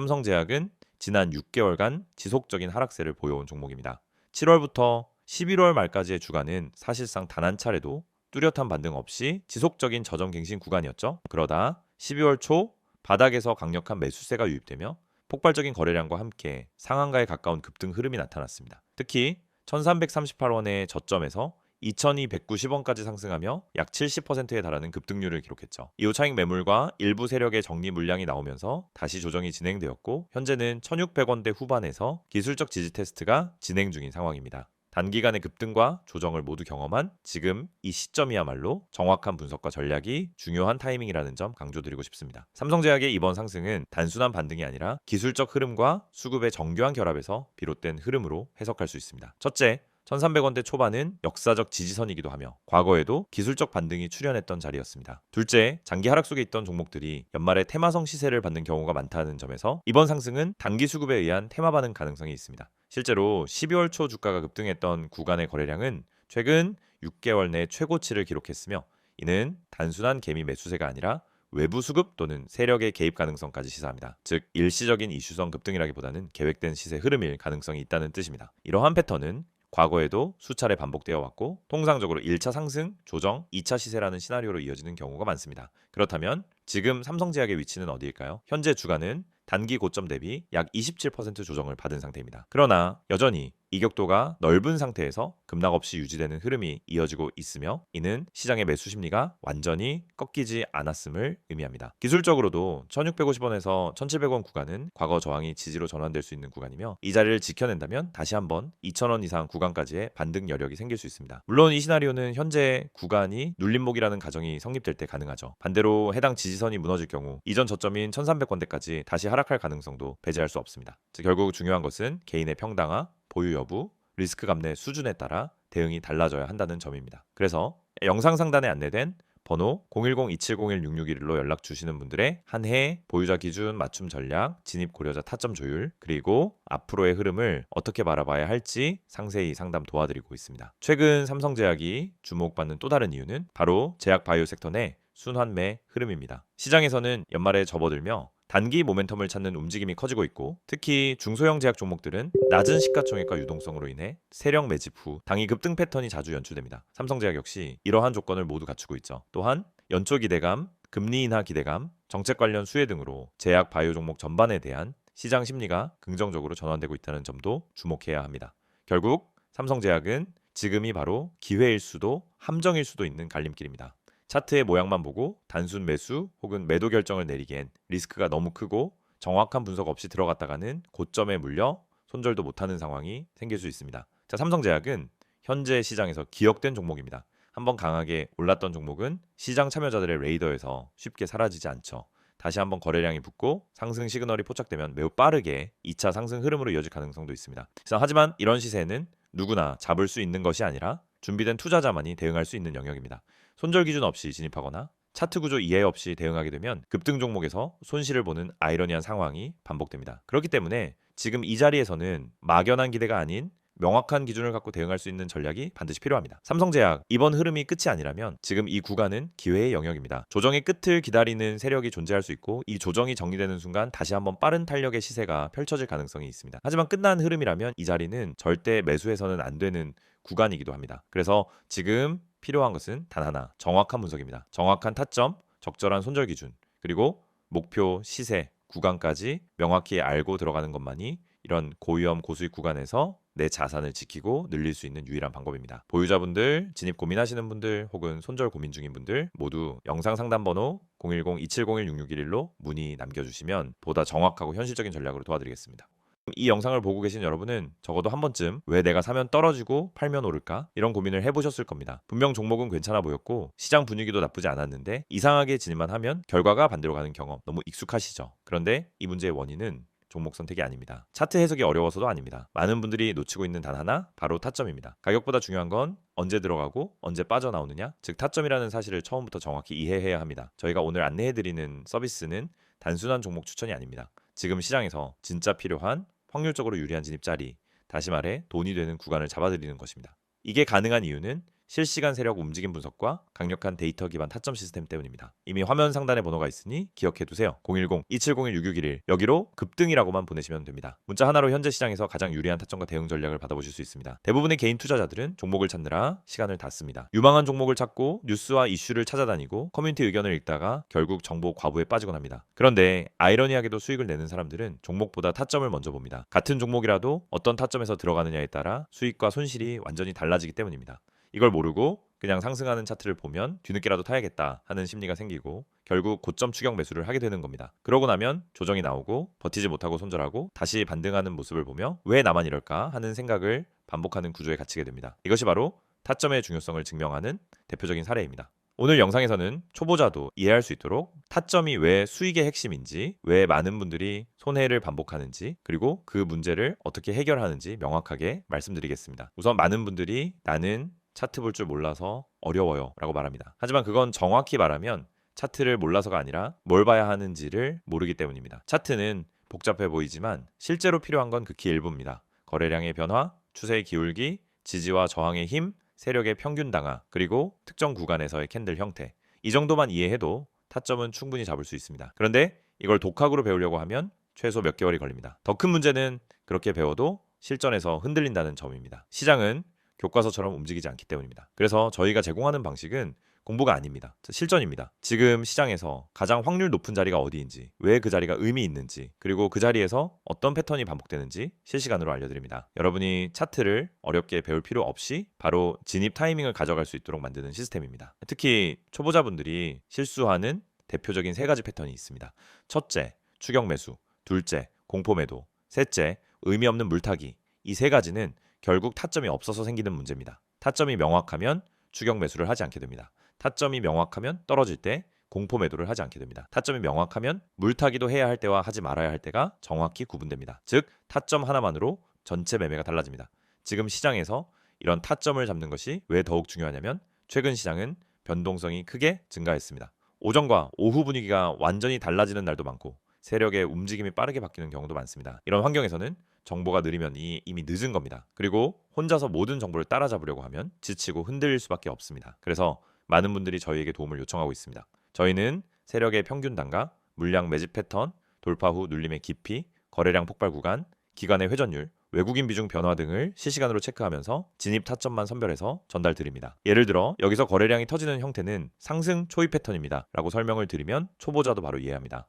삼성제약은 지난 6개월간 지속적인 하락세를 보여온 종목입니다. 7월부터 11월 말까지의 주간은 사실상 단 한 차례도 뚜렷한 반등 없이 지속적인 저점갱신 구간이었죠. 그러다 12월 초 바닥에서 강력한 매수세가 유입되며 폭발적인 거래량과 함께 상한가에 가까운 급등 흐름이 나타났습니다. 특히 1338원의 저점에서 2290원까지 상승하며 약 70%에 달하는 급등률을 기록했죠. 이후 차익 매물과 일부 세력의 정리 물량이 나오면서 다시 조정이 진행되었고 현재는 1600원대 후반에서 기술적 지지 테스트가 진행 중인 상황입니다. 단기간의 급등과 조정을 모두 경험한 지금 이 시점이야말로 정확한 분석과 전략이 중요한 타이밍이라는 점 강조드리고 싶습니다. 삼성제약의 이번 상승은 단순한 반등이 아니라 기술적 흐름과 수급의 정교한 결합에서 비롯된 흐름으로 해석할 수 있습니다. 첫째, 1300원대 초반은 역사적 지지선이기도 하며 과거에도 기술적 반등이 출현했던 자리였습니다. 둘째, 장기 하락 속에 있던 종목들이 연말에 테마성 시세를 받는 경우가 많다는 점에서 이번 상승은 단기 수급에 의한 테마 반응 가능성이 있습니다. 실제로 12월 초 주가가 급등했던 구간의 거래량은 최근 6개월 내 최고치를 기록했으며 이는 단순한 개미 매수세가 아니라 외부 수급 또는 세력의 개입 가능성까지 시사합니다. 즉 일시적인 이슈성 급등이라기보다는 계획된 시세 흐름일 가능성이 있다는 뜻입니다. 이러한 패턴은 과거에도 수차례 반복되어 왔고 통상적으로 1차 상승, 조정, 2차 시세라는 시나리오로 이어지는 경우가 많습니다. 그렇다면 지금 삼성제약의 위치는 어디일까요? 현재 주가는 단기 고점 대비 약 27% 조정을 받은 상태입니다. 그러나 여전히 이격도가 넓은 상태에서 급락 없이 유지되는 흐름이 이어지고 있으며 이는 시장의 매수 심리가 완전히 꺾이지 않았음을 의미합니다. 기술적으로도 1650원에서 1700원 구간은 과거 저항이 지지로 전환될 수 있는 구간이며 이 자리를 지켜낸다면 다시 한번 2000원 이상 구간까지의 반등 여력이 생길 수 있습니다. 물론 이 시나리오는 현재 구간이 눌림목이라는 가정이 성립될 때 가능하죠. 반대로 해당 지지선이 무너질 경우 이전 저점인 1300원대까지 다시 하락할 가능성도 배제할 수 없습니다. 즉 결국 중요한 것은 개인의 평당화, 보유 여부, 리스크 감내 수준에 따라 대응이 달라져야 한다는 점입니다. 그래서 영상 상단에 안내된 번호 010-2701-6611로 연락 주시는 분들의 한 해 보유자 기준 맞춤 전략, 진입 고려자 타점 조율, 그리고 앞으로의 흐름을 어떻게 바라봐야 할지 상세히 상담 도와드리고 있습니다. 최근 삼성제약이 주목받는 또 다른 이유는 바로 제약 바이오 섹터 내 순환매 흐름입니다. 시장에서는 연말에 접어들며 단기 모멘텀을 찾는 움직임이 커지고 있고 특히 중소형 제약 종목들은 낮은 시가총액과 유동성으로 인해 세력 매집 후 당이 급등 패턴이 자주 연출됩니다. 삼성제약 역시 이러한 조건을 모두 갖추고 있죠. 또한 연초 기대감, 금리 인하 기대감, 정책 관련 수혜 등으로 제약 바이오 종목 전반에 대한 시장 심리가 긍정적으로 전환되고 있다는 점도 주목해야 합니다. 결국 삼성제약은 지금이 바로 기회일 수도 함정일 수도 있는 갈림길입니다. 차트의 모양만 보고 단순 매수 혹은 매도 결정을 내리기엔 리스크가 너무 크고 정확한 분석 없이 들어갔다가는 고점에 물려 손절도 못하는 상황이 생길 수 있습니다. 자, 삼성제약은 현재 시장에서 기억된 종목입니다. 한번 강하게 올랐던 종목은 시장 참여자들의 레이더에서 쉽게 사라지지 않죠. 다시 한번 거래량이 붙고 상승 시그널이 포착되면 매우 빠르게 2차 상승 흐름으로 이어질 가능성도 있습니다. 하지만 이런 시세는 누구나 잡을 수 있는 것이 아니라 준비된 투자자만이 대응할 수 있는 영역입니다. 손절 기준 없이 진입하거나 차트 구조 이해 없이 대응하게 되면 급등 종목에서 손실을 보는 아이러니한 상황이 반복됩니다. 그렇기 때문에 지금 이 자리에서는 막연한 기대가 아닌 명확한 기준을 갖고 대응할 수 있는 전략이 반드시 필요합니다. 삼성제약 이번 흐름이 끝이 아니라면 지금 이 구간은 기회의 영역입니다. 조정의 끝을 기다리는 세력이 존재할 수 있고 이 조정이 정리되는 순간 다시 한번 빠른 탄력의 시세가 펼쳐질 가능성이 있습니다. 하지만 끝난 흐름이라면 이 자리는 절대 매수해서는 안 되는 구간이기도 합니다. 그래서 지금 필요한 것은 단 하나, 정확한 분석입니다. 정확한 타점, 적절한 손절 기준, 그리고 목표 시세, 구간까지 명확히 알고 들어가는 것만이 이런 고위험 고수익 구간에서 내 자산을 지키고 늘릴 수 있는 유일한 방법입니다. 보유자분들, 진입 고민하시는 분들 혹은 손절 고민 중인 분들 모두 영상 상담 번호 010-2701-6611로 문의 남겨주시면 보다 정확하고 현실적인 전략으로 도와드리겠습니다. 이 영상을 보고 계신 여러분은 적어도 한 번쯤 왜 내가 사면 떨어지고 팔면 오를까? 이런 고민을 해보셨을 겁니다. 분명 종목은 괜찮아 보였고 시장 분위기도 나쁘지 않았는데 이상하게 진입만 하면 결과가 반대로 가는 경험 너무 익숙하시죠? 그런데 이 문제의 원인은 종목 선택이 아닙니다. 차트 해석이 어려워서도 아닙니다. 많은 분들이 놓치고 있는 단 하나, 바로 타점입니다. 가격보다 중요한 건 언제 들어가고 언제 빠져나오느냐, 즉 타점이라는 사실을 처음부터 정확히 이해해야 합니다. 저희가 오늘 안내해드리는 서비스는 단순한 종목 추천이 아닙니다. 지금 시장에서 진짜 필요한 확률적으로 유리한 진입 자리, 다시 말해 돈이 되는 구간을 잡아드리는 것입니다. 이게 가능한 이유는 실시간 세력 움직임 분석과 강력한 데이터 기반 타점 시스템 때문입니다. 이미 화면 상단에 번호가 있으니 기억해 두세요. 010-2701-6611 여기로 급등이라고만 보내시면 됩니다. 문자 하나로 현재 시장에서 가장 유리한 타점과 대응 전략을 받아보실 수 있습니다. 대부분의 개인 투자자들은 종목을 찾느라 시간을 다 씁니다. 유망한 종목을 찾고 뉴스와 이슈를 찾아다니고 커뮤니티 의견을 읽다가 결국 정보 과부에 빠지곤 합니다. 그런데 아이러니하게도 수익을 내는 사람들은 종목보다 타점을 먼저 봅니다. 같은 종목이라도 어떤 타점에서 들어가느냐에 따라 수익과 손실이 완전히 달라지기 때문입니다. 이걸 모르고 그냥 상승하는 차트를 보면 뒤늦게라도 타야겠다 하는 심리가 생기고 결국 고점 추격 매수를 하게 되는 겁니다. 그러고 나면 조정이 나오고 버티지 못하고 손절하고 다시 반등하는 모습을 보며 왜 나만 이럴까 하는 생각을 반복하는 구조에 갇히게 됩니다. 이것이 바로 타점의 중요성을 증명하는 대표적인 사례입니다. 오늘 영상에서는 초보자도 이해할 수 있도록 타점이 왜 수익의 핵심인지, 왜 많은 분들이 손해를 반복하는지, 그리고 그 문제를 어떻게 해결하는지 명확하게 말씀드리겠습니다. 우선 많은 분들이 나는 차트 볼 줄 몰라서 어려워요 라고 말합니다. 하지만 그건 정확히 말하면 차트를 몰라서가 아니라 뭘 봐야 하는지를 모르기 때문입니다. 차트는 복잡해 보이지만 실제로 필요한 건 극히 일부입니다. 거래량의 변화, 추세의 기울기, 지지와 저항의 힘, 세력의 평균 당하, 그리고 특정 구간에서의 캔들 형태. 이 정도만 이해해도 타점은 충분히 잡을 수 있습니다. 그런데 이걸 독학으로 배우려고 하면 최소 몇 개월이 걸립니다. 더 큰 문제는 그렇게 배워도 실전에서 흔들린다는 점입니다. 시장은 교과서처럼 움직이지 않기 때문입니다. 그래서 저희가 제공하는 방식은 공부가 아닙니다. 실전입니다. 지금 시장에서 가장 확률 높은 자리가 어디인지, 왜 그 자리가 의미 있는지, 그리고 그 자리에서 어떤 패턴이 반복되는지 실시간으로 알려드립니다. 여러분이 차트를 어렵게 배울 필요 없이 바로 진입 타이밍을 가져갈 수 있도록 만드는 시스템입니다. 특히 초보자분들이 실수하는 대표적인 세 가지 패턴이 있습니다. 첫째, 추격 매수. 둘째, 공포 매도. 셋째, 의미 없는 물타기. 이 세 가지는 결국 타점이 없어서 생기는 문제입니다. 타점이 명확하면 추격 매수를 하지 않게 됩니다. 타점이 명확하면 떨어질 때 공포 매도를 하지 않게 됩니다. 타점이 명확하면 물타기도 해야 할 때와 하지 말아야 할 때가 정확히 구분됩니다. 즉 타점 하나만으로 전체 매매가 달라집니다. 지금 시장에서 이런 타점을 잡는 것이 왜 더욱 중요하냐면 최근 시장은 변동성이 크게 증가했습니다. 오전과 오후 분위기가 완전히 달라지는 날도 많고 세력의 움직임이 빠르게 바뀌는 경우도 많습니다. 이런 환경에서는 정보가 느리면 이미 늦은 겁니다. 그리고 혼자서 모든 정보를 따라잡으려고 하면 지치고 흔들릴 수밖에 없습니다. 그래서 많은 분들이 저희에게 도움을 요청하고 있습니다. 저희는 세력의 평균 단가, 물량 매집 패턴, 돌파 후 눌림의 깊이, 거래량 폭발 구간, 기간의 회전율, 외국인 비중 변화 등을 실시간으로 체크하면서 진입 타점만 선별해서 전달드립니다. 예를 들어 여기서 거래량이 터지는 형태는 상승 초입 패턴입니다 라고 설명을 드리면 초보자도 바로 이해합니다.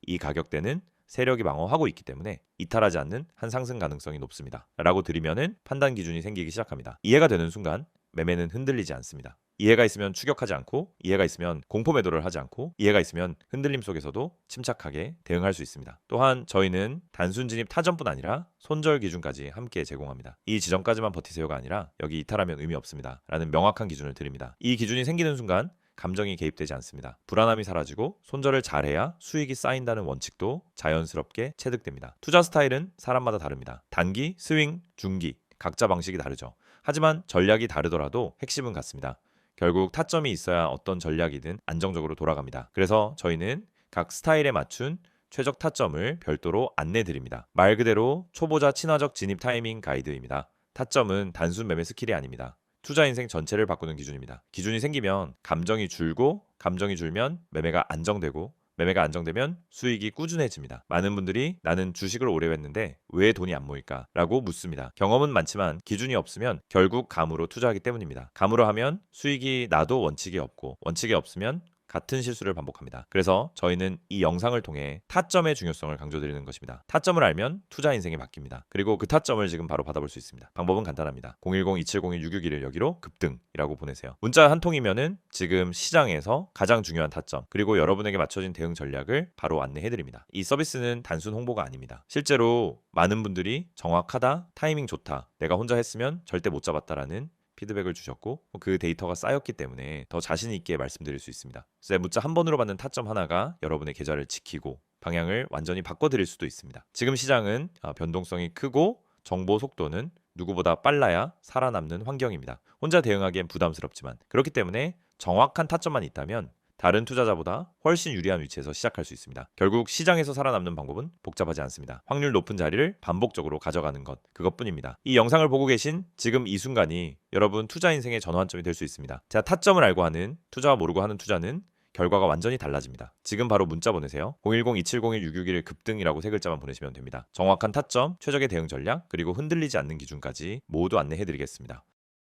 이 가격대는 세력이 방어하고 있기 때문에 이탈하지 않는 한 상승 가능성이 높습니다 라고 드리면은 판단 기준이 생기기 시작합니다. 이해가 되는 순간 매매는 흔들리지 않습니다. 이해가 있으면 추격하지 않고, 이해가 있으면 공포 매도를 하지 않고, 이해가 있으면 흔들림 속에서도 침착하게 대응할 수 있습니다. 또한 저희는 단순 진입 타점뿐 아니라 손절 기준까지 함께 제공합니다. 이 지점까지만 버티세요가 아니라 여기 이탈하면 의미 없습니다 라는 명확한 기준을 드립니다. 이 기준이 생기는 순간 감정이 개입되지 않습니다. 불안함이 사라지고 손절을 잘해야 수익이 쌓인다는 원칙도 자연스럽게 체득됩니다. 투자 스타일은 사람마다 다릅니다. 단기, 스윙, 중기 각자 방식이 다르죠. 하지만 전략이 다르더라도 핵심은 같습니다. 결국 타점이 있어야 어떤 전략이든 안정적으로 돌아갑니다. 그래서 저희는 각 스타일에 맞춘 최적 타점을 별도로 안내드립니다. 말 그대로 초보자 친화적 진입 타이밍 가이드입니다. 타점은 단순 매매 스킬이 아닙니다. 투자 인생 전체를 바꾸는 기준입니다. 기준이 생기면 감정이 줄고, 감정이 줄면 매매가 안정되고, 매매가 안정되면 수익이 꾸준해집니다. 많은 분들이 나는 주식을 오래 했는데 왜 돈이 안 모일까? 라고 묻습니다. 경험은 많지만 기준이 없으면 결국 감으로 투자하기 때문입니다. 감으로 하면 수익이 나도 원칙이 없고, 원칙이 없으면 같은 실수를 반복합니다. 그래서 저희는 이 영상을 통해 타점의 중요성을 강조드리는 것입니다. 타점을 알면 투자 인생이 바뀝니다. 그리고 그 타점을 지금 바로 받아볼 수 있습니다. 방법은 간단합니다. 010-2701-661을 여기로 급등이라고 보내세요. 문자 한 통이면은 지금 시장에서 가장 중요한 타점, 그리고 여러분에게 맞춰진 대응 전략을 바로 안내해드립니다. 이 서비스는 단순 홍보가 아닙니다. 실제로 많은 분들이 정확하다, 타이밍 좋다, 내가 혼자 했으면 절대 못 잡았다라는 피드백을 주셨고 그 데이터가 쌓였기 때문에 더 자신 있게 말씀드릴 수 있습니다. 그래서 문자 한 번으로 받는 타점 하나가 여러분의 계좌를 지키고 방향을 완전히 바꿔드릴 수도 있습니다. 지금 시장은 변동성이 크고 정보 속도는 누구보다 빨라야 살아남는 환경입니다. 혼자 대응하기엔 부담스럽지만 그렇기 때문에 정확한 타점만 있다면 다른 투자자보다 훨씬 유리한 위치에서 시작할 수 있습니다. 결국 시장에서 살아남는 방법은 복잡하지 않습니다. 확률 높은 자리를 반복적으로 가져가는 것, 그것뿐입니다. 이 영상을 보고 계신 지금 이 순간이 여러분 투자 인생의 전환점이 될 수 있습니다. 제가 타점을 알고 하는 투자와 모르고 하는 투자는 결과가 완전히 달라집니다. 지금 바로 문자 보내세요. 010-2701-661 급등이라고 세 글자만 보내시면 됩니다. 정확한 타점, 최적의 대응 전략, 그리고 흔들리지 않는 기준까지 모두 안내해드리겠습니다.